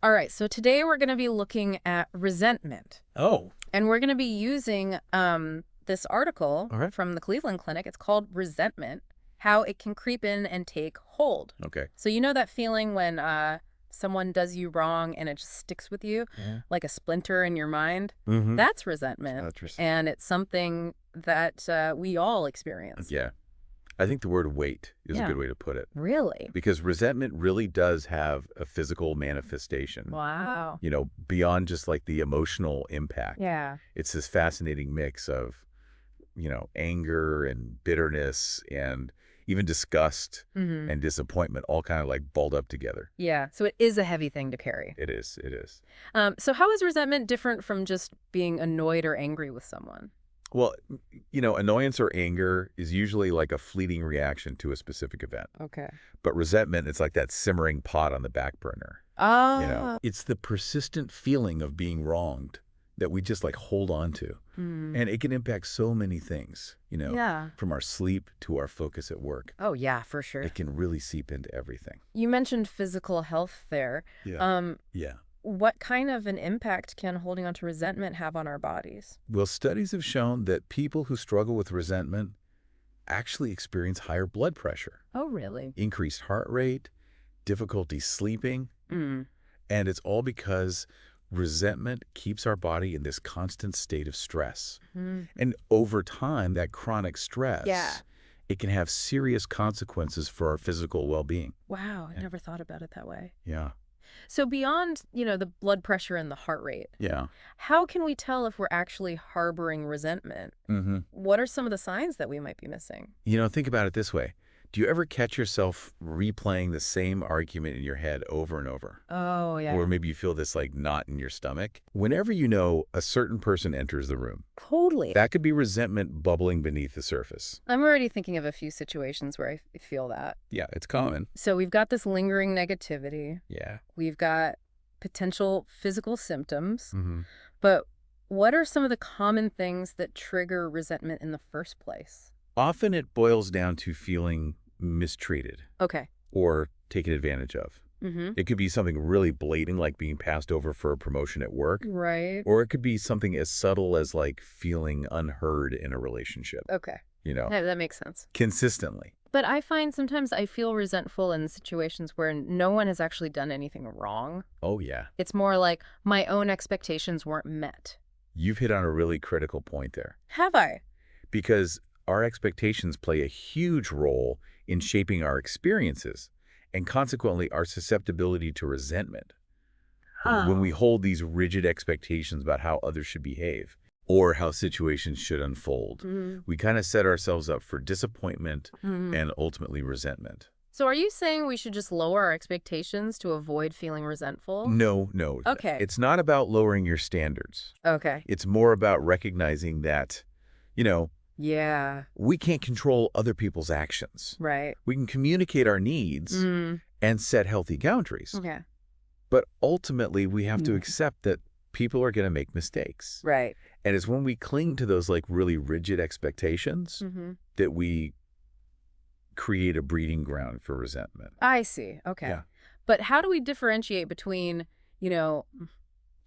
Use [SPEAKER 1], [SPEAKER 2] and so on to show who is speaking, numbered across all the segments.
[SPEAKER 1] All right, so today we're going to be looking at resentment.
[SPEAKER 2] Oh,
[SPEAKER 1] And we're going to be using this article
[SPEAKER 2] all right.
[SPEAKER 1] from the Cleveland Clinic. It's called Resentment, How It Can Creep In and Take Hold.
[SPEAKER 2] Okay.
[SPEAKER 1] So you know that feeling when someone does you wrong and it just sticks with you,
[SPEAKER 2] Yeah.
[SPEAKER 1] like a splinter in your mind?
[SPEAKER 2] Mm-hmm.
[SPEAKER 1] That's resentment.
[SPEAKER 2] Interesting.
[SPEAKER 1] And it's something that we all experience.
[SPEAKER 2] Yeah. I think the word weight is a
[SPEAKER 1] Yeah.
[SPEAKER 2] good way to put it.
[SPEAKER 1] Really?
[SPEAKER 2] Because resentment really does have a physical manifestation.
[SPEAKER 1] Wow.
[SPEAKER 2] Beyond just like the emotional impact.
[SPEAKER 1] Yeah.
[SPEAKER 2] It's this fascinating mix of, anger and bitterness and even disgust
[SPEAKER 1] Mm-hmm.
[SPEAKER 2] and disappointment all kind of like balled up together.
[SPEAKER 1] Yeah. So it is a heavy thing to carry.
[SPEAKER 2] It is. It is.
[SPEAKER 1] So how is resentment different from just being annoyed or angry with someone?
[SPEAKER 2] Well, annoyance or anger is usually like a fleeting reaction to a specific event.
[SPEAKER 1] Okay.
[SPEAKER 2] But resentment, it's like that simmering pot on the back burner.
[SPEAKER 1] Ah.
[SPEAKER 2] It's the persistent feeling of being wronged that we just like hold on to.
[SPEAKER 1] Hmm.
[SPEAKER 2] And it can impact so many things,
[SPEAKER 1] Yeah.
[SPEAKER 2] from our sleep to our focus at work.
[SPEAKER 1] Oh, yeah, for sure.
[SPEAKER 2] It can really seep into everything.
[SPEAKER 1] You mentioned physical health there.
[SPEAKER 2] Yeah. Yeah.
[SPEAKER 1] What kind of an impact can holding on to resentment have on our bodies?
[SPEAKER 2] Well, studies have shown that people who struggle with resentment actually experience higher blood pressure,
[SPEAKER 1] Oh, really?
[SPEAKER 2] increased heart rate, difficulty sleeping,
[SPEAKER 1] Mm.
[SPEAKER 2] and it's all because resentment keeps our body in this constant state of stress.
[SPEAKER 1] Mm.
[SPEAKER 2] And over time, that chronic stress,
[SPEAKER 1] Yeah.
[SPEAKER 2] it can have serious consequences for our physical well-being.
[SPEAKER 1] Wow, I
[SPEAKER 2] Yeah.
[SPEAKER 1] never thought about it that way.
[SPEAKER 2] Yeah.
[SPEAKER 1] So beyond, the blood pressure and the heart rate,
[SPEAKER 2] Yeah.
[SPEAKER 1] how can we tell if we're actually harboring resentment?
[SPEAKER 2] Mm-hmm.
[SPEAKER 1] What are some of the signs that we might be missing?
[SPEAKER 2] Think about it this way. Do you ever catch yourself replaying the same argument in your head over and over?
[SPEAKER 1] Oh, yeah.
[SPEAKER 2] Or maybe you feel this like knot in your stomach? Whenever you know a certain person enters the room,
[SPEAKER 1] Totally.
[SPEAKER 2] that could be resentment bubbling beneath the surface.
[SPEAKER 1] I'm already thinking of a few situations where I feel that.
[SPEAKER 2] Yeah, it's common.
[SPEAKER 1] So we've got this lingering negativity.
[SPEAKER 2] Yeah.
[SPEAKER 1] We've got potential physical symptoms.
[SPEAKER 2] Mm-hmm.
[SPEAKER 1] But what are some of the common things that trigger resentment in the first place?
[SPEAKER 2] Often it boils down to feeling mistreated
[SPEAKER 1] Okay.
[SPEAKER 2] or taken advantage of.
[SPEAKER 1] Mm-hmm.
[SPEAKER 2] It could be something really blatant, like being passed over for a promotion at work,
[SPEAKER 1] Right.
[SPEAKER 2] or it could be something as subtle as like feeling unheard in a relationship,
[SPEAKER 1] Okay. That makes sense.
[SPEAKER 2] consistently.
[SPEAKER 1] But I find sometimes I feel resentful in situations where no one has actually done anything wrong.
[SPEAKER 2] Oh, yeah.
[SPEAKER 1] It's more like my own expectations weren't met.
[SPEAKER 2] You've hit on a really critical point there,
[SPEAKER 1] Have I?
[SPEAKER 2] because our expectations play a huge role in shaping our experiences and consequently our susceptibility to resentment. When we hold these rigid expectations about how others should behave or how situations should unfold, we kind of set ourselves up for disappointment and ultimately resentment.
[SPEAKER 1] So are you saying we should just lower our expectations to avoid feeling resentful?
[SPEAKER 2] No, no.
[SPEAKER 1] Okay.
[SPEAKER 2] It's not about lowering your standards.
[SPEAKER 1] Okay.
[SPEAKER 2] It's more about recognizing that,
[SPEAKER 1] Yeah.
[SPEAKER 2] we can't control other people's actions.
[SPEAKER 1] Right.
[SPEAKER 2] We can communicate our needs and set healthy boundaries.
[SPEAKER 1] Okay.
[SPEAKER 2] But ultimately, we have to accept that people are going to make mistakes.
[SPEAKER 1] Right.
[SPEAKER 2] And it's when we cling to those like really rigid expectations that we create a breeding ground for resentment.
[SPEAKER 1] I see. Okay.
[SPEAKER 2] Yeah.
[SPEAKER 1] But how do we differentiate between,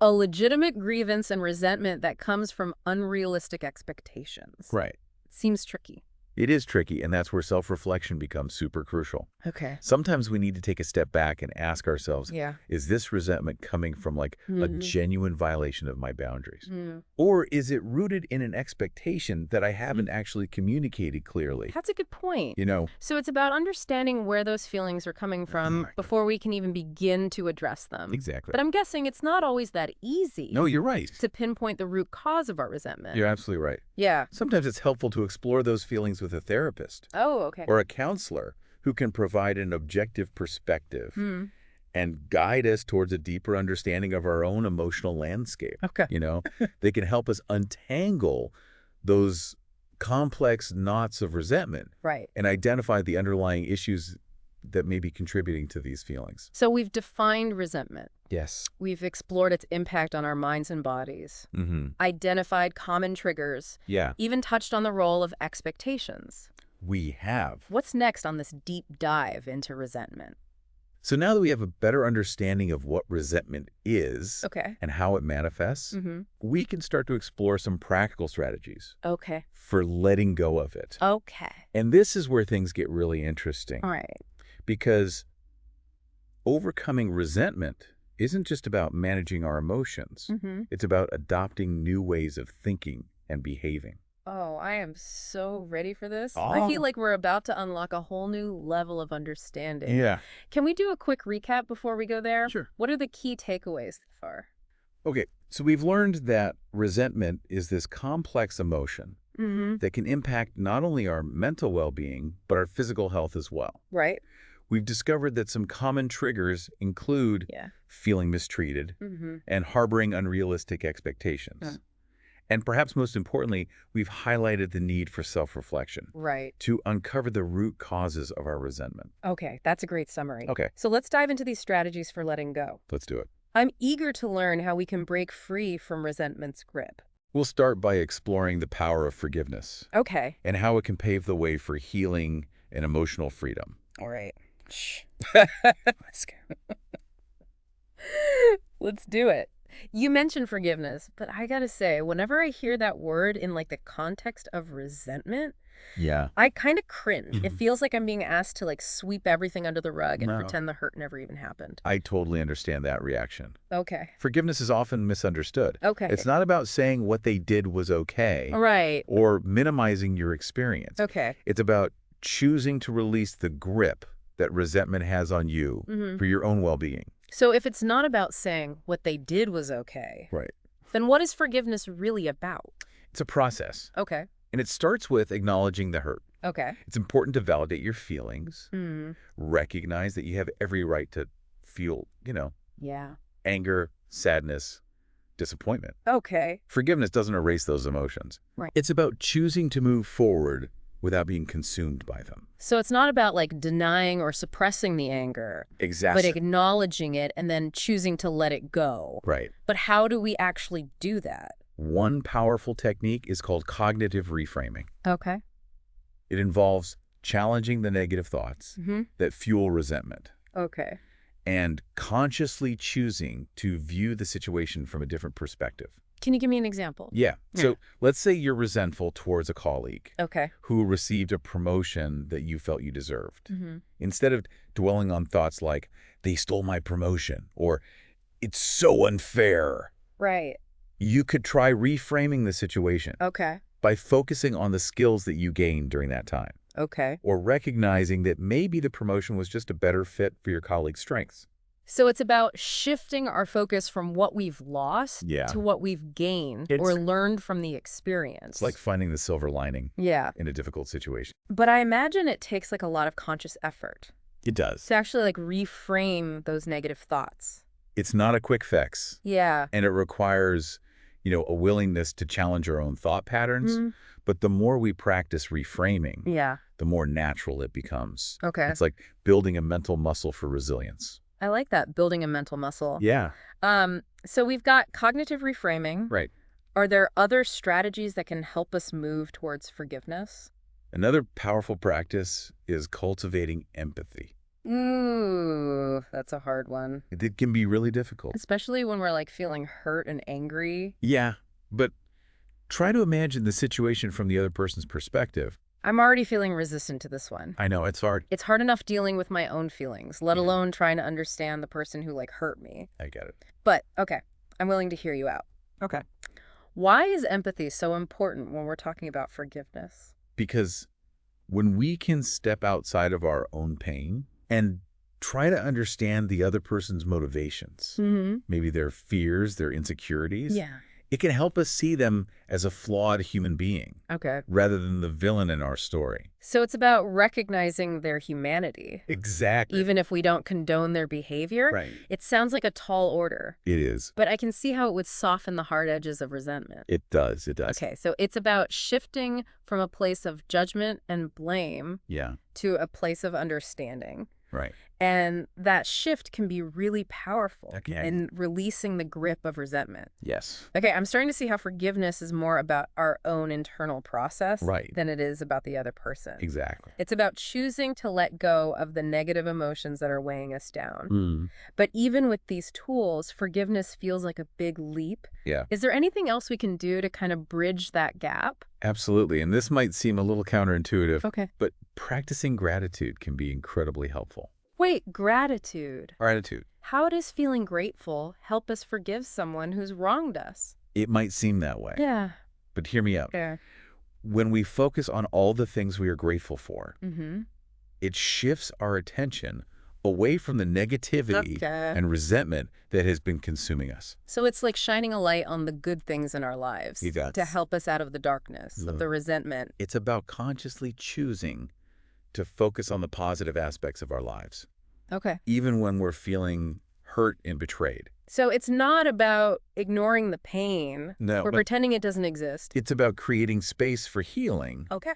[SPEAKER 1] a legitimate grievance and resentment that comes from unrealistic expectations?
[SPEAKER 2] Right.
[SPEAKER 1] It seems tricky.
[SPEAKER 2] It is tricky, and that's where self-reflection becomes super crucial.
[SPEAKER 1] Okay.
[SPEAKER 2] Sometimes we need to take a step back and ask ourselves,
[SPEAKER 1] Yeah.
[SPEAKER 2] is this resentment coming from like a genuine violation of my boundaries?
[SPEAKER 1] Mm.
[SPEAKER 2] Or is it rooted in an expectation that I haven't actually communicated clearly?
[SPEAKER 1] That's a good point.
[SPEAKER 2] You know?
[SPEAKER 1] So it's about understanding where those feelings are coming from before we can even begin to address them.
[SPEAKER 2] Exactly.
[SPEAKER 1] But I'm guessing it's not always that easy
[SPEAKER 2] No, you're right.
[SPEAKER 1] to pinpoint the root cause of our resentment.
[SPEAKER 2] You're absolutely right.
[SPEAKER 1] Yeah.
[SPEAKER 2] Sometimes it's helpful to explore those feelings with a therapist
[SPEAKER 1] Oh, okay.
[SPEAKER 2] or a counselor who can provide an objective perspective and guide us towards a deeper understanding of our own emotional landscape.
[SPEAKER 1] Okay.
[SPEAKER 2] They can help us untangle those complex knots of resentment
[SPEAKER 1] Right.
[SPEAKER 2] and identify the underlying issues that may be contributing to these feelings.
[SPEAKER 1] So we've defined resentment.
[SPEAKER 2] Yes.
[SPEAKER 1] We've explored its impact on our minds and bodies, identified common triggers,
[SPEAKER 2] Yeah,
[SPEAKER 1] even touched on the role of expectations.
[SPEAKER 2] we have.
[SPEAKER 1] What's next on this deep dive into resentment?
[SPEAKER 2] So now that we have a better understanding of what resentment is
[SPEAKER 1] Okay.
[SPEAKER 2] and how it manifests,
[SPEAKER 1] Mm-hmm.
[SPEAKER 2] we can start to explore some practical strategies
[SPEAKER 1] Okay.
[SPEAKER 2] for letting go of it.
[SPEAKER 1] Okay.
[SPEAKER 2] And this is where things get really interesting
[SPEAKER 1] All right.
[SPEAKER 2] because overcoming resentment isn't just about managing our emotions.
[SPEAKER 1] Mm-hmm.
[SPEAKER 2] It's about adopting new ways of thinking and behaving.
[SPEAKER 1] Oh, I am so ready for this. I feel
[SPEAKER 2] Oh,
[SPEAKER 1] like we're about to unlock a whole new level of understanding.
[SPEAKER 2] yeah.
[SPEAKER 1] Can we do a quick recap before we go there?
[SPEAKER 2] Sure.
[SPEAKER 1] What are the key takeaways so far?
[SPEAKER 2] Okay, so we've learned that resentment is this complex emotion
[SPEAKER 1] Mm-hmm.
[SPEAKER 2] that can impact not only our mental well-being, but our physical health as well.
[SPEAKER 1] Right?
[SPEAKER 2] We've discovered that some common triggers include
[SPEAKER 1] Yeah.
[SPEAKER 2] feeling mistreated
[SPEAKER 1] Mm-hmm.
[SPEAKER 2] and harboring unrealistic expectations.
[SPEAKER 1] Yeah.
[SPEAKER 2] And perhaps most importantly, we've highlighted the need for self-reflection
[SPEAKER 1] Right.
[SPEAKER 2] to uncover the root causes of our resentment.
[SPEAKER 1] Okay, that's a great summary.
[SPEAKER 2] Okay,
[SPEAKER 1] So let's dive into these strategies for letting go.
[SPEAKER 2] let's do it.
[SPEAKER 1] I'm eager to learn how we can break free from resentment's grip.
[SPEAKER 2] We'll start by exploring the power of forgiveness
[SPEAKER 1] Okay.
[SPEAKER 2] and how it can pave the way for healing and emotional freedom.
[SPEAKER 1] All right. Shh. Let's do it. You mentioned forgiveness, but I gotta say, whenever I hear that word in like the context of resentment,
[SPEAKER 2] Yeah.
[SPEAKER 1] I kind of cringe. It
[SPEAKER 2] Mhm.
[SPEAKER 1] feels like I'm being asked to like sweep everything under the rug and
[SPEAKER 2] No.
[SPEAKER 1] pretend the hurt never even happened.
[SPEAKER 2] I totally understand that reaction.
[SPEAKER 1] Okay.
[SPEAKER 2] Forgiveness is often misunderstood.
[SPEAKER 1] Okay.
[SPEAKER 2] It's not about saying what they did was okay
[SPEAKER 1] All right.
[SPEAKER 2] or minimizing your experience.
[SPEAKER 1] Okay.
[SPEAKER 2] It's about choosing to release the grip that resentment has on you
[SPEAKER 1] Mm-hmm.
[SPEAKER 2] for your own well-being.
[SPEAKER 1] So if it's not about saying what they did was okay,
[SPEAKER 2] Right.
[SPEAKER 1] then what is forgiveness really about?
[SPEAKER 2] It's a process,
[SPEAKER 1] Okay.
[SPEAKER 2] and it starts with acknowledging the hurt.
[SPEAKER 1] Okay.
[SPEAKER 2] It's important to validate your feelings,
[SPEAKER 1] Hmm.
[SPEAKER 2] recognize that you have every right to feel,
[SPEAKER 1] Yeah.
[SPEAKER 2] anger, sadness, disappointment.
[SPEAKER 1] Okay.
[SPEAKER 2] Forgiveness doesn't erase those emotions.
[SPEAKER 1] Right.
[SPEAKER 2] It's about choosing to move forward without being consumed by them.
[SPEAKER 1] So it's not about like denying or suppressing the anger, but
[SPEAKER 2] Exactly.
[SPEAKER 1] acknowledging it and then choosing to let it go.
[SPEAKER 2] Right.
[SPEAKER 1] But how do we actually do that?
[SPEAKER 2] One powerful technique is called cognitive reframing.
[SPEAKER 1] Okay.
[SPEAKER 2] It involves challenging the negative thoughts
[SPEAKER 1] Mm-hmm.
[SPEAKER 2] that fuel resentment
[SPEAKER 1] Okay.
[SPEAKER 2] and consciously choosing to view the situation from a different perspective.
[SPEAKER 1] Can you give me an example?
[SPEAKER 2] Yeah.
[SPEAKER 1] Yeah.
[SPEAKER 2] So let's say you're resentful towards a colleague
[SPEAKER 1] Okay.
[SPEAKER 2] who received a promotion that you felt you deserved.
[SPEAKER 1] Mm-hmm.
[SPEAKER 2] Instead of dwelling on thoughts like, they stole my promotion, or it's so unfair,
[SPEAKER 1] Right.
[SPEAKER 2] you could try reframing the situation
[SPEAKER 1] Okay.
[SPEAKER 2] by focusing on the skills that you gained during that time,
[SPEAKER 1] Okay.
[SPEAKER 2] or recognizing that maybe the promotion was just a better fit for your colleague's strengths.
[SPEAKER 1] So it's about shifting our focus from what we've lost
[SPEAKER 2] Yeah.
[SPEAKER 1] to what we've gained or
[SPEAKER 2] It's-
[SPEAKER 1] learned from the experience.
[SPEAKER 2] It's like finding the silver lining
[SPEAKER 1] Yeah.
[SPEAKER 2] in a difficult situation.
[SPEAKER 1] But I imagine it takes like a lot of conscious effort
[SPEAKER 2] It does.
[SPEAKER 1] to actually like reframe those negative thoughts.
[SPEAKER 2] It's not a quick fix,
[SPEAKER 1] Yeah.
[SPEAKER 2] and it requires, a willingness to challenge our own thought patterns.
[SPEAKER 1] Mhm.
[SPEAKER 2] But the more we practice reframing,
[SPEAKER 1] Yeah.
[SPEAKER 2] the more natural it becomes.
[SPEAKER 1] Okay.
[SPEAKER 2] It's like building a mental muscle for resilience.
[SPEAKER 1] I like that, building a mental muscle.
[SPEAKER 2] Yeah,
[SPEAKER 1] So we've got cognitive reframing.
[SPEAKER 2] right.
[SPEAKER 1] Are there other strategies that can help us move towards forgiveness?
[SPEAKER 2] Another powerful practice is cultivating empathy.
[SPEAKER 1] Ooh, that's a hard one.
[SPEAKER 2] It can be really difficult.
[SPEAKER 1] Especially when we're like feeling hurt and angry.
[SPEAKER 2] Yeah, but try to imagine the situation from the other person's perspective.
[SPEAKER 1] I'm already feeling resistant to this one.
[SPEAKER 2] I know, it's hard.
[SPEAKER 1] It's hard enough dealing with my own feelings, let
[SPEAKER 2] Yeah.
[SPEAKER 1] alone trying to understand the person who like hurt me.
[SPEAKER 2] I get it.
[SPEAKER 1] But okay, I'm willing to hear you out.
[SPEAKER 2] Okay.
[SPEAKER 1] Why is empathy so important when we're talking about forgiveness?
[SPEAKER 2] Because when we can step outside of our own pain and try to understand the other person's motivations,
[SPEAKER 1] Mm-hmm.
[SPEAKER 2] maybe their fears, their insecurities,
[SPEAKER 1] Yeah.
[SPEAKER 2] it can help us see them as a flawed human being
[SPEAKER 1] Okay.
[SPEAKER 2] rather than the villain in our story.
[SPEAKER 1] So it's about recognizing their humanity.
[SPEAKER 2] Exactly.
[SPEAKER 1] Even if we don't condone their behavior,
[SPEAKER 2] Right.
[SPEAKER 1] it sounds like a tall order.
[SPEAKER 2] It is.
[SPEAKER 1] But I can see how it would soften the hard edges of resentment.
[SPEAKER 2] It does. It does.
[SPEAKER 1] Okay, so it's about shifting from a place of judgment and blame
[SPEAKER 2] Yeah.
[SPEAKER 1] to a place of understanding.
[SPEAKER 2] Right.
[SPEAKER 1] And that shift can be really powerful
[SPEAKER 2] Okay.
[SPEAKER 1] in releasing the grip of resentment.
[SPEAKER 2] Yes.
[SPEAKER 1] Okay, I'm starting to see how forgiveness is more about our own internal process
[SPEAKER 2] Right.
[SPEAKER 1] than it is about the other person.
[SPEAKER 2] Exactly.
[SPEAKER 1] It's about choosing to let go of the negative emotions that are weighing us down.
[SPEAKER 2] Mm.
[SPEAKER 1] But even with these tools, forgiveness feels like a big leap.
[SPEAKER 2] Yeah.
[SPEAKER 1] Is there anything else we can do to kind of bridge that gap?
[SPEAKER 2] Absolutely. And this might seem a little counterintuitive,
[SPEAKER 1] Okay.
[SPEAKER 2] but practicing gratitude can be incredibly helpful.
[SPEAKER 1] Wait, gratitude.
[SPEAKER 2] Gratitude.
[SPEAKER 1] How does feeling grateful help us forgive someone who's wronged us?
[SPEAKER 2] It might seem that way,
[SPEAKER 1] Yeah.
[SPEAKER 2] but hear me out.
[SPEAKER 1] Fair.
[SPEAKER 2] When we focus on all the things we are grateful for,
[SPEAKER 1] Mm-hmm.
[SPEAKER 2] it shifts our attention away from the negativity
[SPEAKER 1] Okay.
[SPEAKER 2] and resentment that has been consuming us.
[SPEAKER 1] So it's like shining a light on the good things in our lives
[SPEAKER 2] It does.
[SPEAKER 1] to help us out of the darkness of the
[SPEAKER 2] Look.
[SPEAKER 1] resentment.
[SPEAKER 2] It's about consciously choosing to focus on the positive aspects of our lives,
[SPEAKER 1] Okay.
[SPEAKER 2] even when we're feeling hurt and betrayed.
[SPEAKER 1] So it's not about ignoring the pain
[SPEAKER 2] No,
[SPEAKER 1] or
[SPEAKER 2] but
[SPEAKER 1] pretending it doesn't exist.
[SPEAKER 2] it's about creating space for healing
[SPEAKER 1] Okay.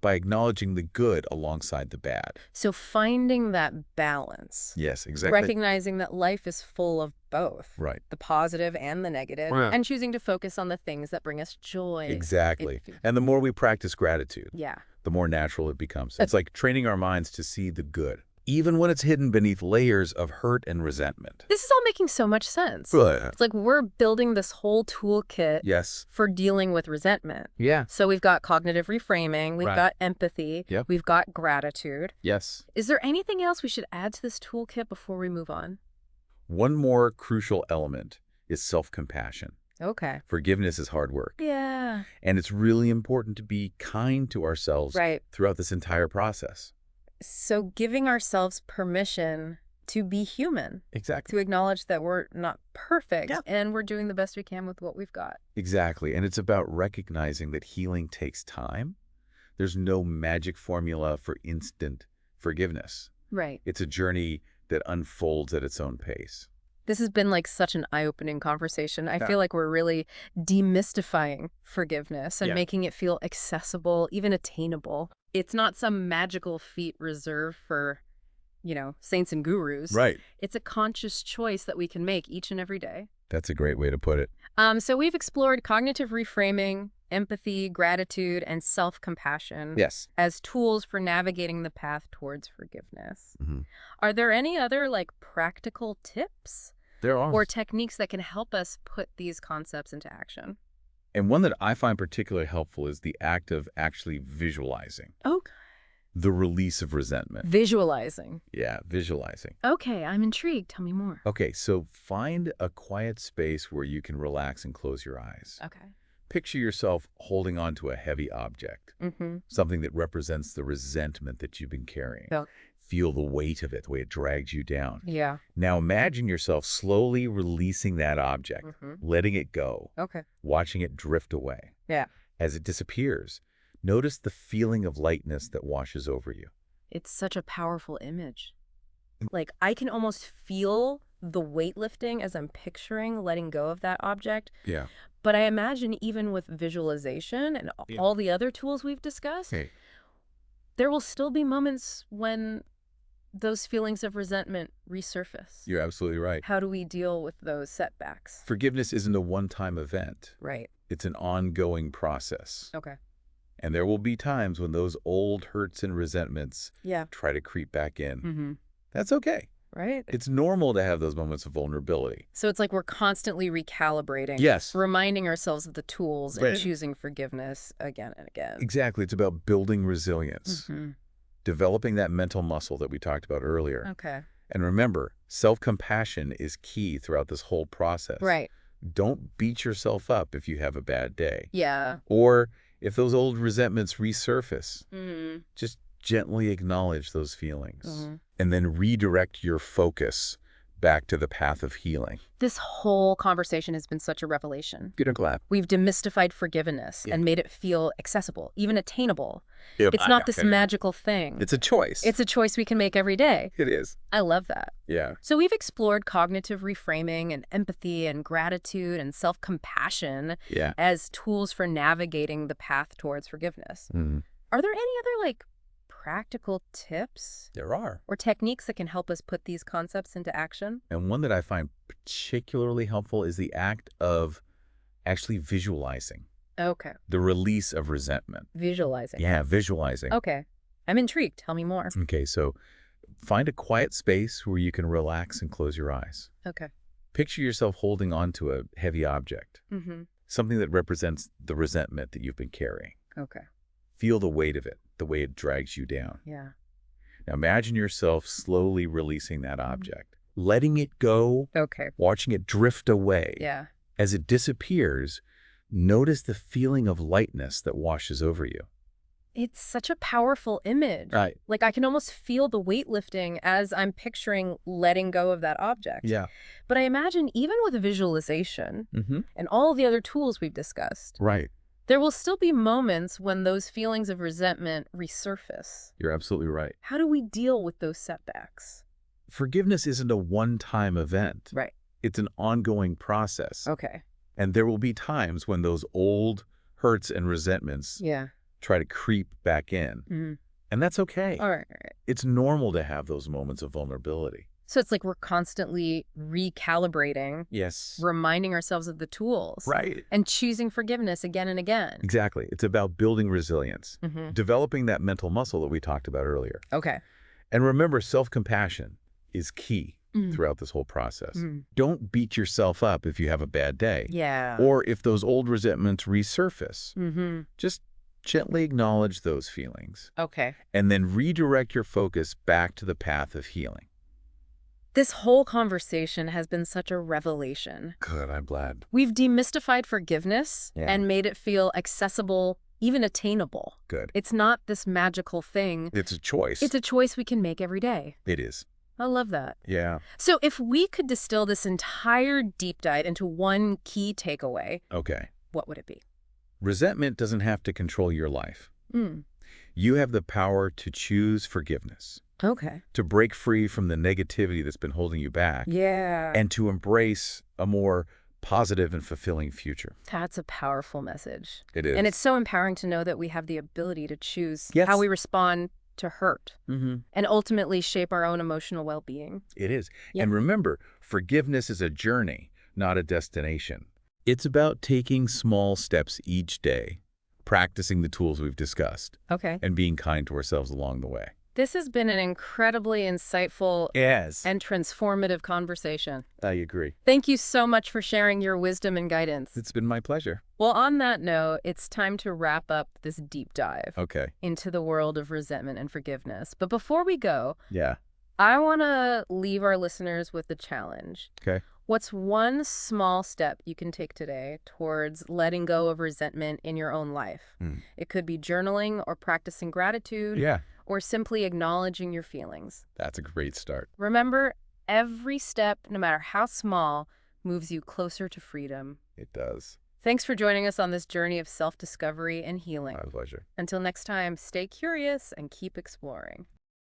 [SPEAKER 2] by acknowledging the good alongside the bad.
[SPEAKER 1] So finding that balance,
[SPEAKER 2] Yes, exactly.
[SPEAKER 1] recognizing that life is full of both,
[SPEAKER 2] Right.
[SPEAKER 1] the positive and the negative,
[SPEAKER 2] Yeah.
[SPEAKER 1] and choosing to focus on the things that bring us joy.
[SPEAKER 2] Exactly.
[SPEAKER 1] It-
[SPEAKER 2] And the more we practice gratitude,
[SPEAKER 1] Yeah.
[SPEAKER 2] the more natural it becomes. It's like training our minds to see the good, even when it's hidden beneath layers of hurt and resentment.
[SPEAKER 1] This is all making so much sense.
[SPEAKER 2] But
[SPEAKER 1] It's like we're building this whole toolkit
[SPEAKER 2] yes.
[SPEAKER 1] for dealing with resentment.
[SPEAKER 2] Yeah.
[SPEAKER 1] So we've got cognitive reframing, we've
[SPEAKER 2] Right.
[SPEAKER 1] got empathy,
[SPEAKER 2] Yep.
[SPEAKER 1] we've got gratitude.
[SPEAKER 2] Yes.
[SPEAKER 1] Is there anything else we should add to this toolkit before we move on?
[SPEAKER 2] One more crucial element is self-compassion.
[SPEAKER 1] Okay.
[SPEAKER 2] Forgiveness is hard work,
[SPEAKER 1] Yeah.
[SPEAKER 2] and it's really important to be kind to ourselves
[SPEAKER 1] Right.
[SPEAKER 2] throughout this entire process.
[SPEAKER 1] So giving ourselves permission to be human,
[SPEAKER 2] Exactly.
[SPEAKER 1] to acknowledge that we're not perfect
[SPEAKER 2] Yeah.
[SPEAKER 1] and we're doing the best we can with what we've got.
[SPEAKER 2] Exactly. And it's about recognizing that healing takes time. There's no magic formula for instant forgiveness.
[SPEAKER 1] Right.
[SPEAKER 2] It's a journey that unfolds at its own pace.
[SPEAKER 1] This has been like such an eye-opening conversation. I
[SPEAKER 2] Yeah.
[SPEAKER 1] feel like we're really demystifying forgiveness and
[SPEAKER 2] Yeah.
[SPEAKER 1] making it feel accessible, even attainable. It's not some magical feat reserved for, saints and gurus.
[SPEAKER 2] Right.
[SPEAKER 1] It's a conscious choice that we can make each and every day.
[SPEAKER 2] That's a great way to put it.
[SPEAKER 1] So we've explored cognitive reframing, empathy, gratitude, and self-compassion
[SPEAKER 2] Yes.
[SPEAKER 1] as tools for navigating the path towards forgiveness.
[SPEAKER 2] Mm-hmm.
[SPEAKER 1] Are there any other practical tips
[SPEAKER 2] There are.
[SPEAKER 1] or techniques that can help us put these concepts into action?
[SPEAKER 2] And one that I find particularly helpful is the act of actually visualizing
[SPEAKER 1] Okay.
[SPEAKER 2] the release of resentment.
[SPEAKER 1] Visualizing.
[SPEAKER 2] Yeah, visualizing.
[SPEAKER 1] Okay, I'm intrigued. Tell me more.
[SPEAKER 2] Okay, so find a quiet space where you can relax and close your eyes.
[SPEAKER 1] Okay.
[SPEAKER 2] Picture yourself holding on to a heavy object,
[SPEAKER 1] Mm-hmm.
[SPEAKER 2] something that represents the resentment that you've been carrying.
[SPEAKER 1] Yeah.
[SPEAKER 2] Feel the weight of it, the way it drags you down.
[SPEAKER 1] Yeah.
[SPEAKER 2] Now imagine yourself slowly releasing that object,
[SPEAKER 1] Mm-hmm.
[SPEAKER 2] letting it go,
[SPEAKER 1] Okay.
[SPEAKER 2] watching it drift away.
[SPEAKER 1] Yeah.
[SPEAKER 2] As it disappears, notice the feeling of lightness that washes over you.
[SPEAKER 1] It's such a powerful image. I can almost feel the weightlifting as I'm picturing letting go of that object.
[SPEAKER 2] Yeah.
[SPEAKER 1] But I imagine even with visualization and
[SPEAKER 2] Yeah.
[SPEAKER 1] all the other tools we've discussed,
[SPEAKER 2] Okay.
[SPEAKER 1] there will still be moments when those feelings of resentment resurface.
[SPEAKER 2] You're absolutely right.
[SPEAKER 1] How do we deal with those setbacks?
[SPEAKER 2] Forgiveness isn't a one-time event.
[SPEAKER 1] Right.
[SPEAKER 2] It's an ongoing process.
[SPEAKER 1] Okay.
[SPEAKER 2] And there will be times when those old hurts and resentments
[SPEAKER 1] Yeah.
[SPEAKER 2] try to creep back in.
[SPEAKER 1] Mm-hmm.
[SPEAKER 2] That's okay.
[SPEAKER 1] Right.
[SPEAKER 2] It's normal to have those moments of vulnerability.
[SPEAKER 1] So it's like we're constantly recalibrating.
[SPEAKER 2] Yes.
[SPEAKER 1] Reminding ourselves of the tools
[SPEAKER 2] Right.
[SPEAKER 1] and choosing forgiveness again and again.
[SPEAKER 2] Exactly. It's about building resilience,
[SPEAKER 1] Mm-hmm.
[SPEAKER 2] developing that mental muscle that we talked about earlier.
[SPEAKER 1] Okay.
[SPEAKER 2] And remember, self-compassion is key throughout this whole process.
[SPEAKER 1] Right.
[SPEAKER 2] Don't beat yourself up if you have a bad day.
[SPEAKER 1] Yeah.
[SPEAKER 2] Or if those old resentments resurface,
[SPEAKER 1] Mm-hmm.
[SPEAKER 2] just gently acknowledge those feelings
[SPEAKER 1] Mm-hmm.
[SPEAKER 2] and then redirect your focus back to the path of healing.
[SPEAKER 1] This whole conversation has been such a revelation.
[SPEAKER 2] Good and glad.
[SPEAKER 1] We've demystified forgiveness
[SPEAKER 2] Yeah.
[SPEAKER 1] and made it feel accessible, even attainable. It's not this magical thing.
[SPEAKER 2] It's a choice.
[SPEAKER 1] It's a choice we can make every day.
[SPEAKER 2] It is.
[SPEAKER 1] I love that.
[SPEAKER 2] Yeah.
[SPEAKER 1] So we've explored cognitive reframing and empathy and gratitude and self-compassion
[SPEAKER 2] Yeah.
[SPEAKER 1] as tools for navigating the path towards forgiveness.
[SPEAKER 2] Mm.
[SPEAKER 1] Are there any other practical tips
[SPEAKER 2] There are.
[SPEAKER 1] or techniques that can help us put these concepts into action?
[SPEAKER 2] And one that I find particularly helpful is the act of actually visualizing
[SPEAKER 1] Okay.
[SPEAKER 2] the release of resentment.
[SPEAKER 1] Visualizing.
[SPEAKER 2] Yeah, visualizing.
[SPEAKER 1] Okay. I'm intrigued. Tell me more.
[SPEAKER 2] Okay, so find a quiet space where you can relax and close your eyes.
[SPEAKER 1] Okay.
[SPEAKER 2] Picture yourself holding onto a heavy object,
[SPEAKER 1] Mm-hmm.
[SPEAKER 2] something that represents the resentment that you've been carrying.
[SPEAKER 1] Okay.
[SPEAKER 2] Feel the weight of it, the way it drags you down.
[SPEAKER 1] Yeah.
[SPEAKER 2] Now imagine yourself slowly releasing that object, letting it go,
[SPEAKER 1] Okay.
[SPEAKER 2] watching it drift away.
[SPEAKER 1] Yeah.
[SPEAKER 2] As it disappears, notice the feeling of lightness that washes over you.
[SPEAKER 1] It's such a powerful image.
[SPEAKER 2] Right.
[SPEAKER 1] Like I can almost feel the weight lifting as I'm picturing letting go of that object.
[SPEAKER 2] Yeah.
[SPEAKER 1] But I imagine even with visualization
[SPEAKER 2] Mm-hmm.
[SPEAKER 1] and all the other tools we've discussed,
[SPEAKER 2] Right.
[SPEAKER 1] there will still be moments when those feelings of resentment resurface.
[SPEAKER 2] You're absolutely right.
[SPEAKER 1] How do we deal with those setbacks?
[SPEAKER 2] Forgiveness isn't a one-time event.
[SPEAKER 1] Right.
[SPEAKER 2] It's an ongoing process.
[SPEAKER 1] Okay.
[SPEAKER 2] And there will be times when those old hurts and resentments
[SPEAKER 1] Yeah.
[SPEAKER 2] try to creep back in.
[SPEAKER 1] Mm.
[SPEAKER 2] And that's okay.
[SPEAKER 1] All right. All right.
[SPEAKER 2] It's normal to have those moments of vulnerability.
[SPEAKER 1] So it's like we're constantly recalibrating,
[SPEAKER 2] Yes.
[SPEAKER 1] reminding ourselves of the tools,
[SPEAKER 2] Right.
[SPEAKER 1] and choosing forgiveness again and again.
[SPEAKER 2] Exactly. It's about building resilience,
[SPEAKER 1] Mm-hmm.
[SPEAKER 2] developing that mental muscle that we talked about earlier.
[SPEAKER 1] Okay.
[SPEAKER 2] And remember, self-compassion is key
[SPEAKER 1] Mm.
[SPEAKER 2] throughout this whole process.
[SPEAKER 1] Mm.
[SPEAKER 2] Don't beat yourself up if you have a bad day.
[SPEAKER 1] Yeah.
[SPEAKER 2] Or if those old resentments resurface.
[SPEAKER 1] Mm-hmm.
[SPEAKER 2] Just gently acknowledge those feelings
[SPEAKER 1] Okay.
[SPEAKER 2] and then redirect your focus back to the path of healing.
[SPEAKER 1] This whole conversation has been such a revelation.
[SPEAKER 2] Good, I'm glad.
[SPEAKER 1] We've demystified forgiveness
[SPEAKER 2] Yeah.
[SPEAKER 1] and made it feel accessible, even attainable.
[SPEAKER 2] Good.
[SPEAKER 1] It's not this magical thing.
[SPEAKER 2] It's a choice.
[SPEAKER 1] It's a choice we can make every day.
[SPEAKER 2] It is.
[SPEAKER 1] I love that.
[SPEAKER 2] Yeah.
[SPEAKER 1] So if we could distill this entire deep dive into one key takeaway,
[SPEAKER 2] Okay.
[SPEAKER 1] what would it be?
[SPEAKER 2] Resentment doesn't have to control your life.
[SPEAKER 1] Mm.
[SPEAKER 2] You have the power to choose forgiveness,
[SPEAKER 1] Okay.
[SPEAKER 2] to break free from the negativity that's been holding you back,
[SPEAKER 1] Yeah.
[SPEAKER 2] and to embrace a more positive and fulfilling future.
[SPEAKER 1] That's a powerful message.
[SPEAKER 2] It is.
[SPEAKER 1] And it's so empowering to know that we have the ability to choose
[SPEAKER 2] Yes.
[SPEAKER 1] how we respond to hurt
[SPEAKER 2] Mm-hmm.
[SPEAKER 1] and ultimately shape our own emotional well-being.
[SPEAKER 2] It is.
[SPEAKER 1] Yeah.
[SPEAKER 2] And remember, forgiveness is a journey, not a destination. It's about taking small steps each day, practicing the tools we've discussed,
[SPEAKER 1] Okay.
[SPEAKER 2] and being kind to ourselves along the way.
[SPEAKER 1] This has been an incredibly insightful
[SPEAKER 2] Yes.
[SPEAKER 1] and transformative conversation.
[SPEAKER 2] I agree.
[SPEAKER 1] Thank you so much for sharing your wisdom and guidance.
[SPEAKER 2] It's been my pleasure.
[SPEAKER 1] Well, on that note, it's time to wrap up this deep dive
[SPEAKER 2] Okay.
[SPEAKER 1] into the world of resentment and forgiveness. But before we go,
[SPEAKER 2] Yeah.
[SPEAKER 1] I want to leave our listeners with a challenge.
[SPEAKER 2] Okay.
[SPEAKER 1] What's one small step you can take today towards letting go of resentment in your own life?
[SPEAKER 2] Hmm.
[SPEAKER 1] It could be journaling or practicing gratitude
[SPEAKER 2] Yeah.
[SPEAKER 1] or simply acknowledging your feelings.
[SPEAKER 2] That's a great start.
[SPEAKER 1] Remember, every step, no matter how small, moves you closer to freedom.
[SPEAKER 2] It does.
[SPEAKER 1] Thanks for joining us on this journey of self-discovery and healing.
[SPEAKER 2] My pleasure.
[SPEAKER 1] Until next time, stay curious and keep exploring.